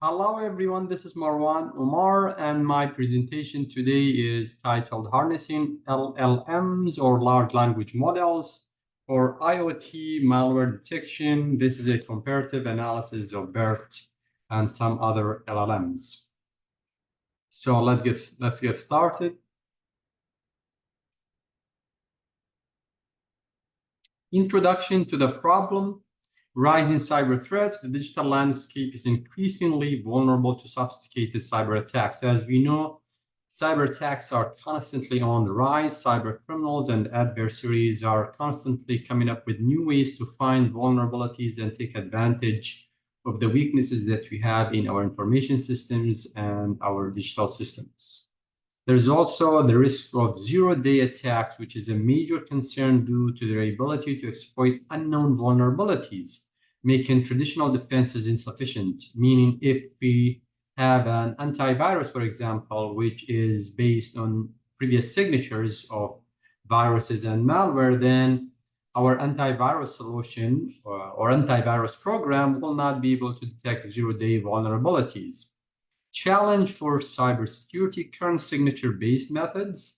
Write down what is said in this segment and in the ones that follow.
Hello everyone, this is Marwan Omar, and my presentation today is titled Harnessing LLMs or Large Language Models for IoT Malware Detection. This is a comparative analysis of BERT and some other LLMs. So let's get started. Introduction to the problem. Rising cyber threats. The digital landscape is increasingly vulnerable to sophisticated cyber attacks. As we know, cyber attacks are constantly on the rise. Cyber criminals and adversaries are constantly coming up with new ways to find vulnerabilities and take advantage of the weaknesses that we have in our information systems and our digital systems. There's also the risk of zero-day attacks, which is a major concern due to their ability to exploit unknown vulnerabilities, making traditional defenses insufficient. Meaning, if we have an antivirus, for example, which is based on previous signatures of viruses and malware, then our antivirus solution or antivirus program will not be able to detect zero-day vulnerabilities. Challenge for cybersecurity. Current signature-based methods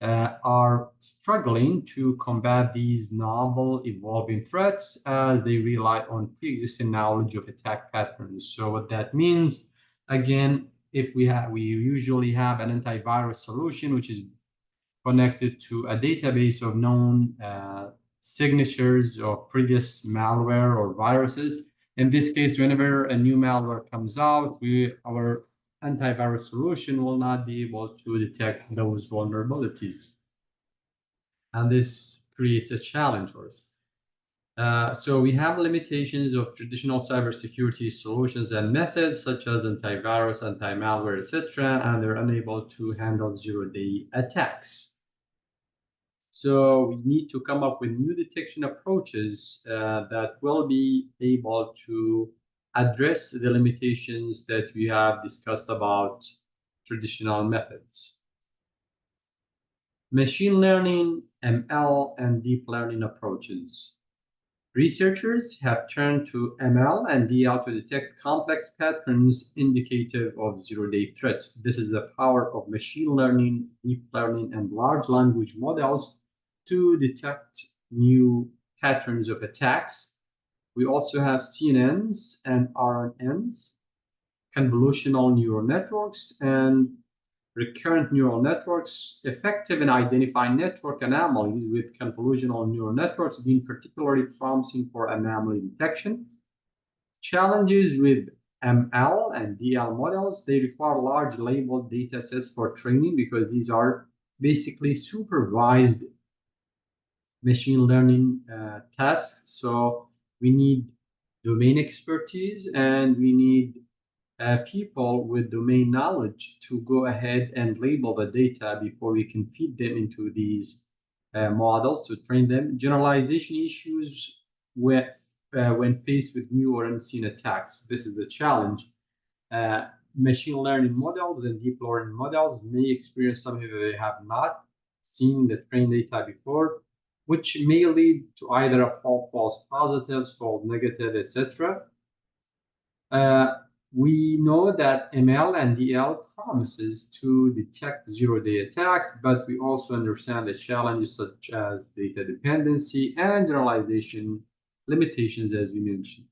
are struggling to combat these novel evolving threats as they rely on pre-existing knowledge of attack patterns. So what that means, again, if we usually have an antivirus solution which is connected to a database of known signatures of previous malware or viruses. In this case, whenever a new malware comes out, our antivirus solution will not be able to detect those vulnerabilities. And this creates a challenge for us. So we have limitations of traditional cybersecurity solutions and methods such as antivirus, anti-malware, etc., and they're unable to handle zero-day attacks. So we need to come up with new detection approaches that will be able to address the limitations that we have discussed about traditional methods. Machine learning, ML, and deep learning approaches. Researchers have turned to ML and DL to detect complex patterns indicative of zero-day threats. This is the power of machine learning, deep learning, and large language models to detect new patterns of attacks. We also have CNNs and RNNs, convolutional neural networks, and recurrent neural networks, effective in identifying network anomalies, with convolutional neural networks being particularly promising for anomaly detection. Challenges with ML and DL models, they require large labeled data sets for training because these are basically supervised machine learning tasks. So we need domain expertise and we need people with domain knowledge to go ahead and label the data before we can feed them into these models to train them. Generalization issues with when faced with new or unseen attacks. This is the challenge. Machine learning models and deep learning models may experience something that they have not seen the trained data before, which may lead to either a false positives, false negative, etc. We know that ML and DL promises to detect zero-day attacks, but we also understand the challenges such as data dependency and generalization limitations, as we mentioned.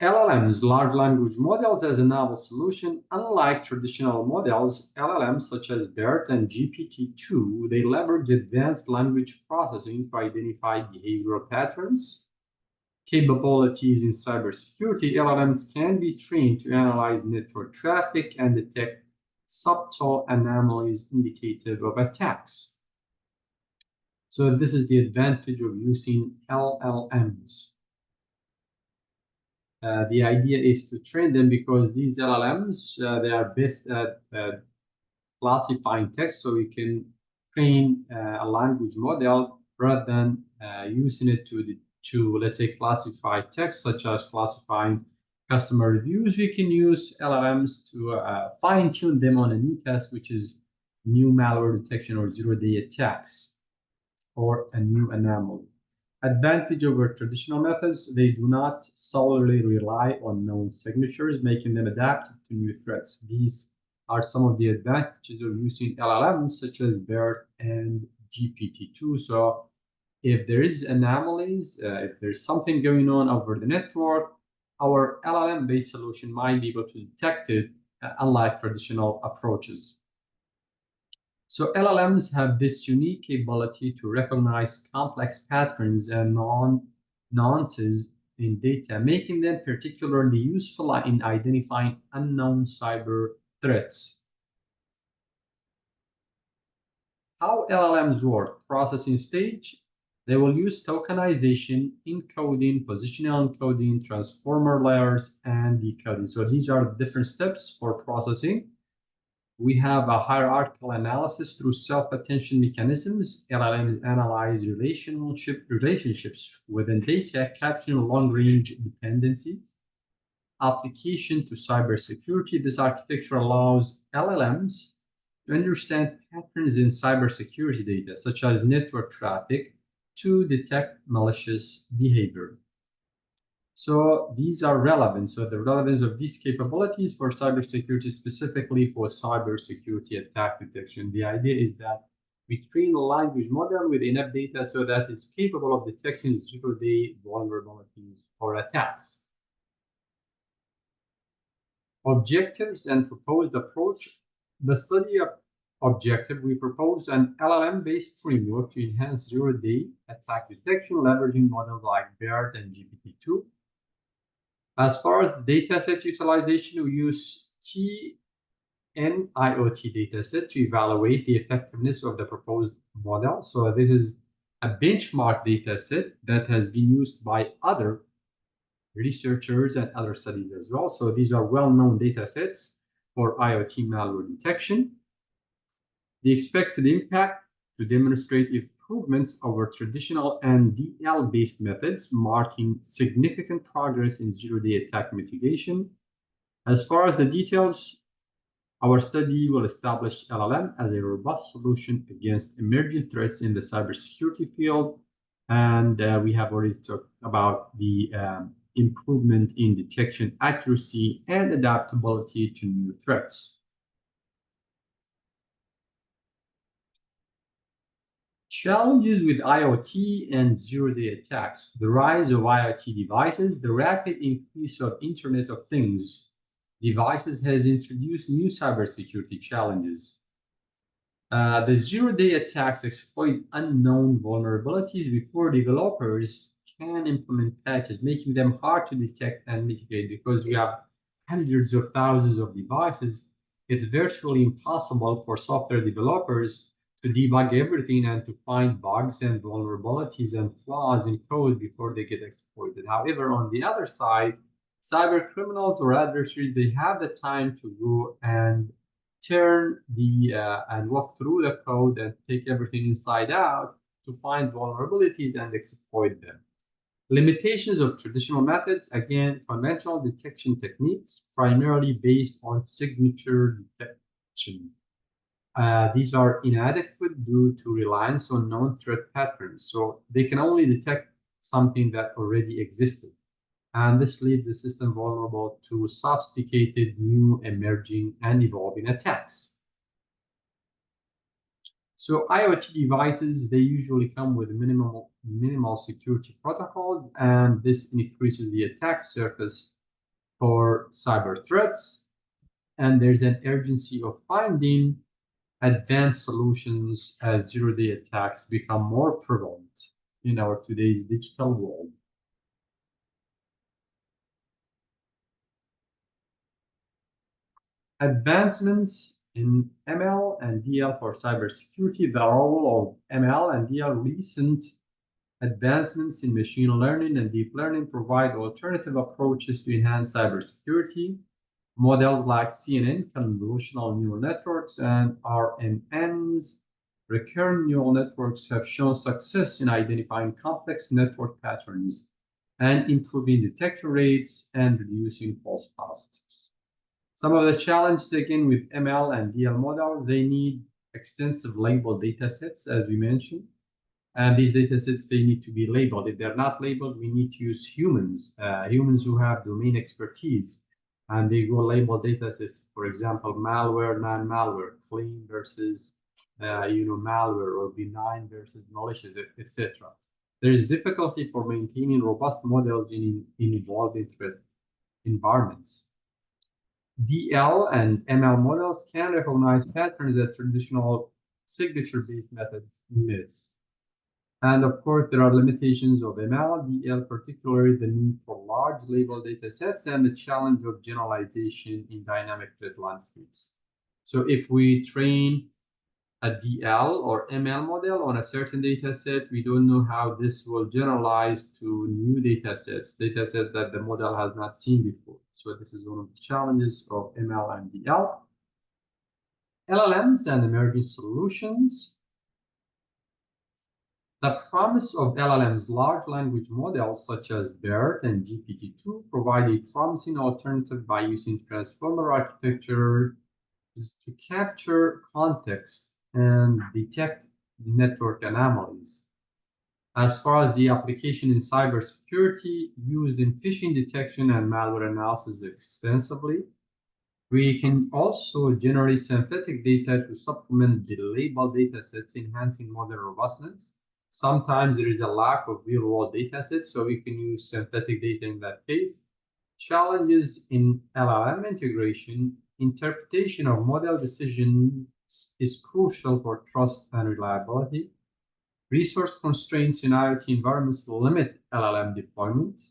LLMs, large language models, as a novel solution. Unlike traditional models, LLMs such as BERT and GPT-2, they leverage advanced language processing to identify behavioral patterns. Capabilities in cybersecurity, LLMs can be trained to analyze network traffic and detect subtle anomalies indicative of attacks. So this is the advantage of using LLMs. The idea is to train them because these LLMs, they are best at classifying text, so we can train a language model rather than using it to, let's say, classify text, such as classifying customer reviews. We can use LLMs to fine-tune them on a new task, which is new malware detection or zero-day attacks or a new anomaly. Advantage over traditional methods, they do not solely rely on known signatures, making them adapted to new threats. These are some of the advantages of using LLMs such as BERT and GPT-2. So if there is anomalies, if there's something going on over the network, our LLM-based solution might be able to detect it, unlike traditional approaches. So LLMs have this unique ability to recognize complex patterns and nuances in data, making them particularly useful in identifying unknown cyber threats. How LLMs work: processing stage. They will use tokenization, encoding, positional encoding, transformer layers, and decoding. So these are different steps for processing. We have a hierarchical analysis through self-attention mechanisms. LLMs analyze relationships within data, capturing long-range dependencies. Application to cybersecurity. This architecture allows LLMs to understand patterns in cybersecurity data, such as network traffic, to detect malicious behavior. So these are relevant. So the relevance of these capabilities for cybersecurity, specifically for cybersecurity attack detection. The idea is that we train a language model with enough data so that it's capable of detecting zero-day vulnerabilities or attacks. Objectives and proposed approach. The study objective, we propose an LLM-based framework to enhance zero-day attack detection, leveraging models like BERT and GPT-2. As far as dataset utilization, we use TN IoT dataset to evaluate the effectiveness of the proposed model. So this is a benchmark dataset that has been used by other researchers and other studies as well. So these are well-known datasets for IoT malware detection. The expected impact to demonstrate improvements over traditional and DL-based methods, marking significant progress in zero-day attack mitigation. As far as the details, our study will establish LLM as a robust solution against emerging threats in the cybersecurity field. And we have already talked about the improvement in detection accuracy and adaptability to new threats. Challenges with IoT and zero-day attacks. The rise of IoT devices, the rapid increase of Internet of Things devices has introduced new cybersecurity challenges. The zero-day attacks exploit unknown vulnerabilities before developers can implement patches, making them hard to detect and mitigate. Because you have hundreds of thousands of devices, it's virtually impossible for software developers to debug everything and to find bugs and vulnerabilities and flaws in code before they get exploited. However, on the other side, cyber criminals or adversaries, they have the time to go and turn and walk through the code and take everything inside out to find vulnerabilities and exploit them. Limitations of traditional methods, again, conventional detection techniques, primarily based on signature detection. These are inadequate due to reliance on known threat patterns. So they can only detect something that already existed. And this leaves the system vulnerable to sophisticated, new, emerging, and evolving attacks. So IoT devices, they usually come with minimal security protocols, and this increases the attack surface for cyber threats. And there's an urgency of finding advanced solutions as zero-day attacks become more prevalent in our today's digital world. Advancements in ML and DL for cybersecurity. The role of ML and DL. Recent advancements in machine learning and deep learning provide alternative approaches to enhance cybersecurity. Models like CNN, convolutional neural networks, and RNNs, recurrent neural networks, have shown success in identifying complex network patterns and improving detection rates and reducing false positives. Some of the challenges, again, with ML and DL models, they need extensive labeled data sets, as we mentioned. And these data sets, they need to be labeled. If they're not labeled, we need to use humans who have domain expertise. And they go label data sets, for example, malware, non-malware, clean versus malware, or benign versus malicious, etc. There is difficulty for maintaining robust models in evolving threat environments. DL and ML models can recognize patterns that traditional signature-based methods miss. And of course, there are limitations of ML, DL, particularly the need for large label data sets and the challenge of generalization in dynamic threat landscapes. So if we train a DL or ML model on a certain data set, we don't know how this will generalize to new data sets that the model has not seen before. So this is one of the challenges of ML and DL. LLMs and emerging solutions. The promise of LLMs, large language models such as BERT and GPT-2, provide a promising alternative by using transformer architecture to capture context and detect network anomalies. As far as the application in cybersecurity, used in phishing detection and malware analysis extensively. We can also generate synthetic data to supplement the labeled data sets, enhancing model robustness. Sometimes there is a lack of real-world data sets, so we can use synthetic data in that case. Challenges in LLM integration. Interpretation of model decisions is crucial for trust and reliability. Resource constraints in IoT environments limit LLM deployment.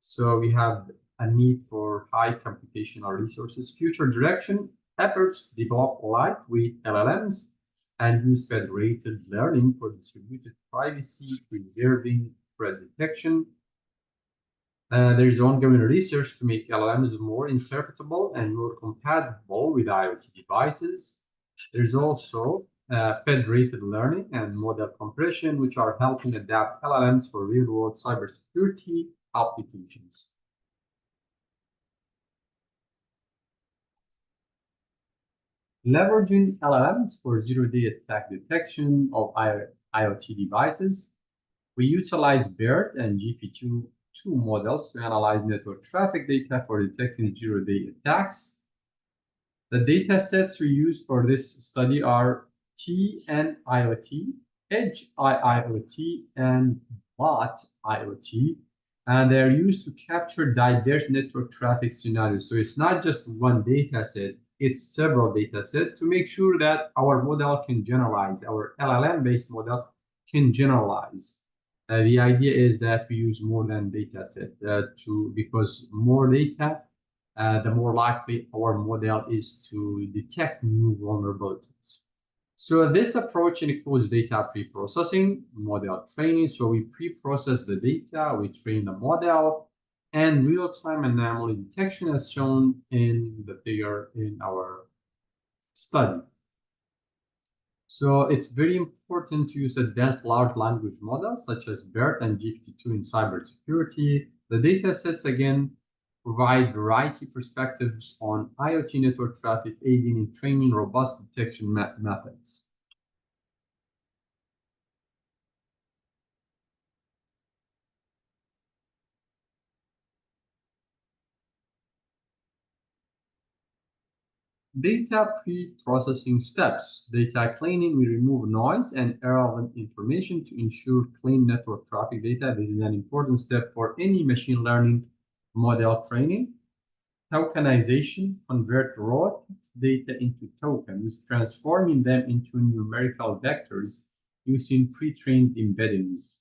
So we have a need for high computational resources. Future direction efforts develop lightweight LLMs and use federated learning for distributed privacy, preserving threat detection. There is ongoing research to make LLMs more interpretable and more compatible with IoT devices. There's also federated learning and model compression, which are helping adapt LLMs for real-world cybersecurity applications. Leveraging LLMs for zero-day attack detection of IoT devices. We utilize BERT and GPT-2 models to analyze network traffic data for detecting zero-day attacks. The data sets we use for this study are TNIoT, Edge IoT, and Bot IoT, and they're used to capture diverse network traffic scenarios. So it's not just one data set, it's several data sets to make sure that our model can generalize, our LLM-based model can generalize. The idea is that we use more than data set because more data, the more likely our model is to detect new vulnerabilities. So this approach includes data pre-processing, model training. So we pre-process the data, we train the model, and real-time anomaly detection as shown in the figure in our study. So it's very important to use advanced large language models such as BERT and GPT-2 in cybersecurity. The data sets, again, provide variety perspectives on IoT network traffic, aiding in training robust detection methods. Data pre-processing steps. Data cleaning, we remove noise and irrelevant information to ensure clean network traffic data. This is an important step for any machine learning model training. Tokenization, convert raw data into tokens, transforming them into numerical vectors using pre-trained embeddings.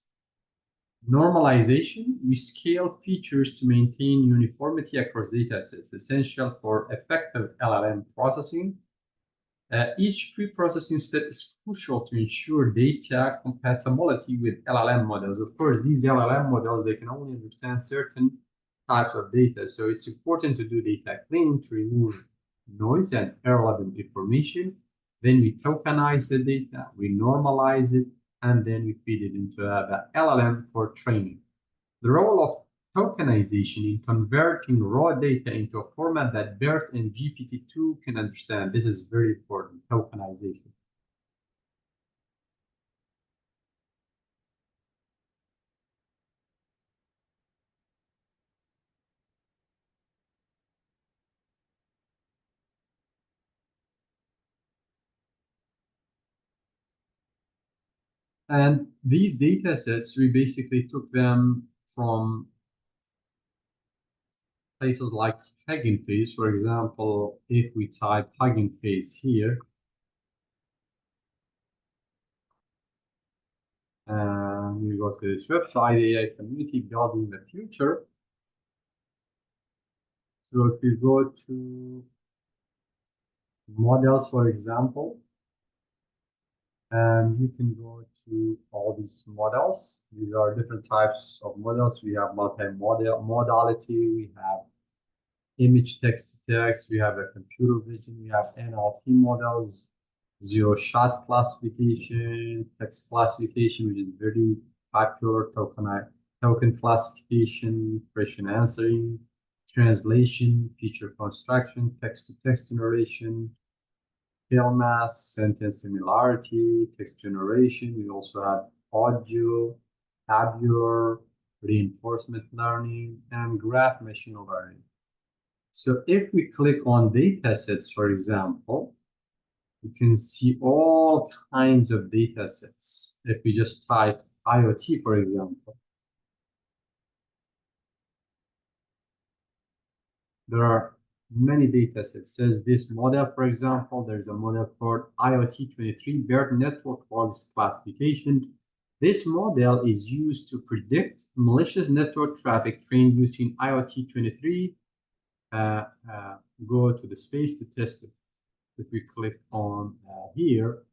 Normalization, we scale features to maintain uniformity across datasets, essential for effective LLM processing. Each pre-processing step is crucial to ensure data compatibility with LLM models. Of course, these LLM models, they can only understand certain types of data. So it's important to do data cleaning to remove noise and irrelevant information. Then we tokenize the data, we normalize it, and then we feed it into the LLM for training. The role of tokenization in converting raw data into a format that BERT and GPT-2 can understand. This is very important, tokenization. And these data sets, we basically took them from places like Hugging Face. For example, if we type Hugging Face here, and we go to this website, AI Community Building the Future. So if you go to models, for example, and you can go to all these models. These are different types of models. We have multi-model modality, we have image text to text, we have a computer vision, we have NLP models, zero shot classification, text classification, which is very popular, token classification, question answering, translation, feature construction, text to text generation, tail mask, sentence similarity, text generation. We also have audio, tabular, reinforcement learning, and graph machine learning. So if we click on data sets, for example, you can see all kinds of data sets. If we just type IoT, for example, there are many data sets. Says this model, for example, there's a model called IoT 23 BERT network logs classification. This model is used to predict malicious network traffic trained using IoT 23. Go to the space to test it. If we click on here,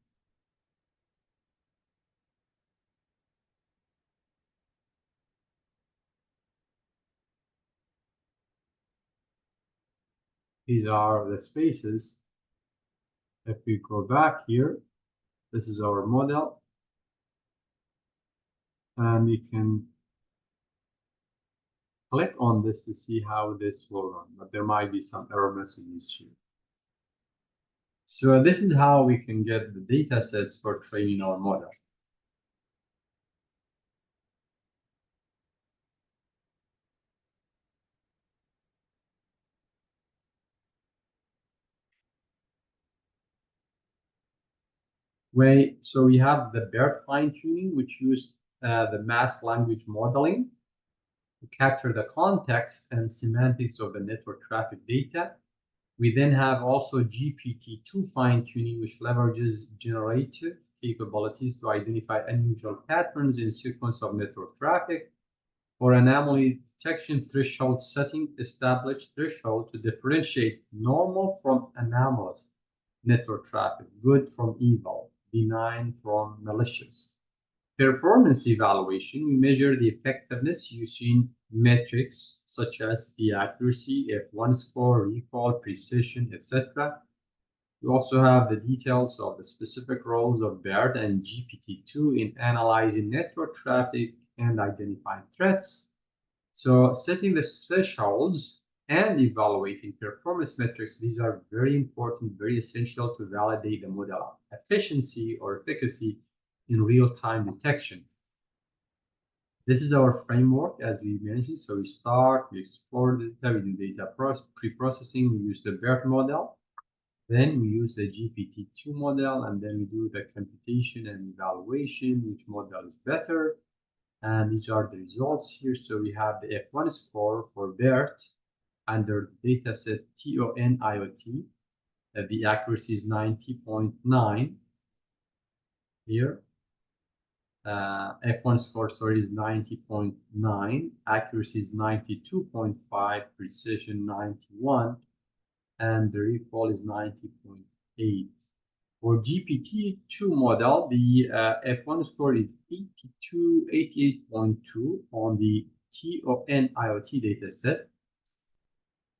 these are the spaces. If we go back here, this is our model, and we can click on this to see how this will run, but there might be some error messages here. So this is how we can get the data sets for training our model. So we have the BERT fine-tuning, which used the masked language modeling to capture the context and semantics of the network traffic data. We then have also GPT-2 fine-tuning, which leverages generative capabilities to identify unusual patterns in sequence of network traffic. For anomaly detection, threshold setting established threshold to differentiate normal from anomalous network traffic, good from evil, benign from malicious. Performance evaluation, we measure the effectiveness using metrics such as the accuracy, F1 score, recall, precision, etc. We also have the details of the specific roles of BERT and GPT-2 in analyzing network traffic and identifying threats. So setting the thresholds and evaluating performance metrics, these are very important, very essential to validate the model efficiency or efficacy in real-time detection. This is our framework, as we mentioned. So we start, we explore the data, we do data pre-processing, we use the BERT model, then we use the GPT-2 model, and then we do the computation and evaluation, which model is better. And these are the results here. So we have the F1 score for BERT under the dataset CONF-IoT. The accuracy is 90.9 here. F1 score, sorry, is 90.9. Accuracy is 92.5. Precision 91. And the recall is 90.8. For GPT-2 model, the F1 score is 88.2 on the CONF-IoT dataset,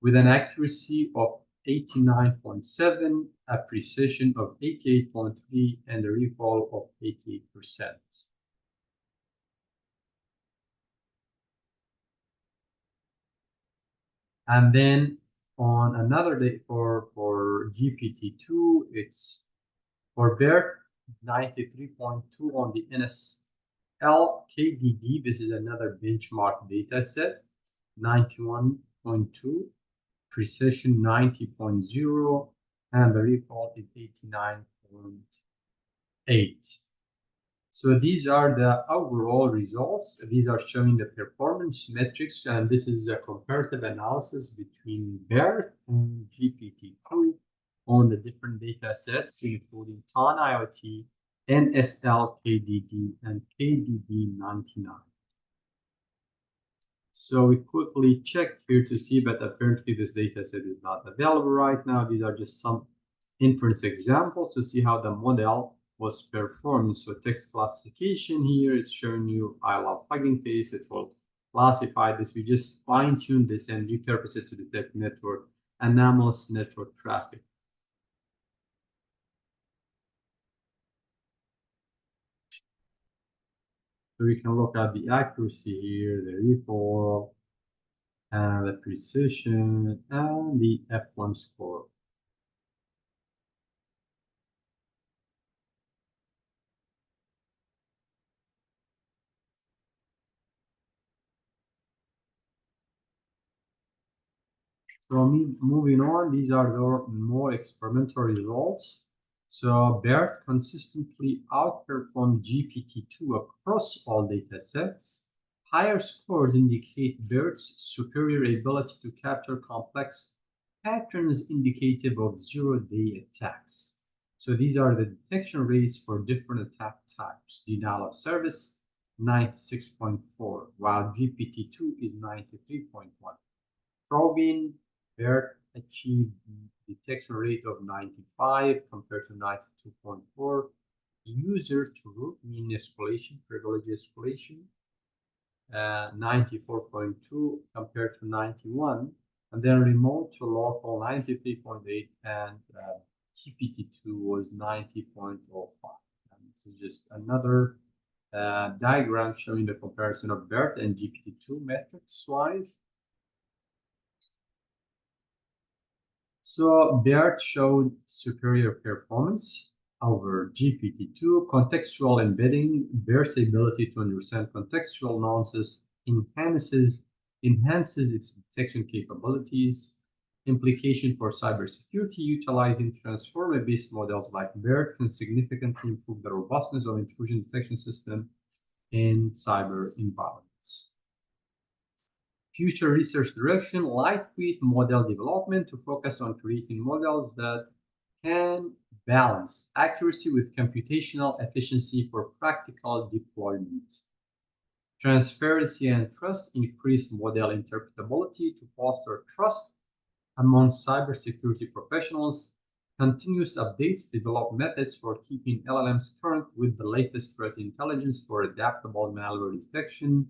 with an accuracy of 89.7, a precision of 88.3, and a recall of 88%. And then on another day for GPT-2, it's for BERT 93.2 on the NSL KDB. This is another benchmark data set, 91.2, precision 90.0, and the recall is 89.8. So these are the overall results. These are showing the performance metrics, and this is a comparative analysis between BERT and GPT-2 on the different data sets, including TON IoT, NSL, KDD, and KDD99. So we quickly checked here to see, but apparently this data set is not available right now. These are just some inference examples to see how the model was performed. So text classification here, it's showing you I love Hugging Face. It will classify this. We just fine-tune this and repurpose it to detect network anomalous network traffic. So we can look at the accuracy here, the referral, and the precision, and the F1 score. So moving on, these are the more experimental results. So BERT consistently outperformed GPT-2 across all data sets. Higher scores indicate BERT's superior ability to capture complex patterns indicative of zero-day attacks. So these are the detection rates for different attack types. Denial of service, 96.4, while GPT-2 is 93.1. Probing, BERT achieved detection rate of 95 compared to 92.4. User to root mean escalation, privilege escalation, 94.2 compared to 91. And then remote to local, 93.8, and GPT-2 was 90.05. And this is just another diagram showing the comparison of BERT and GPT-2 metrics-wise. So BERT showed superior performance over GPT-2. Contextual embedding, BERT's ability to understand contextual nonsense enhances its detection capabilities. Implication for cybersecurity, utilizing transformer-based models like BERT can significantly improve the robustness of intrusion detection system in cyber environments. Future research direction, lightweight model development to focus on creating models that can balance accuracy with computational efficiency for practical deployment. Transparency and trust, increase model interpretability to foster trust among cybersecurity professionals. Continuous updates, develop methods for keeping LLMs current with the latest threat intelligence for adaptable malware detection.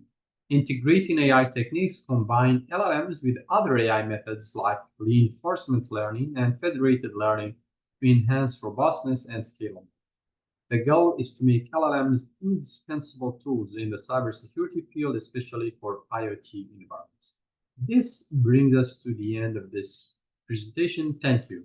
Integrating AI techniques, combine LLMs with other AI methods like reinforcement learning and federated learning to enhance robustness and scalability. The goal is to make LLMs indispensable tools in the cybersecurity field, especially for IoT environments. This brings us to the end of this presentation. Thank you.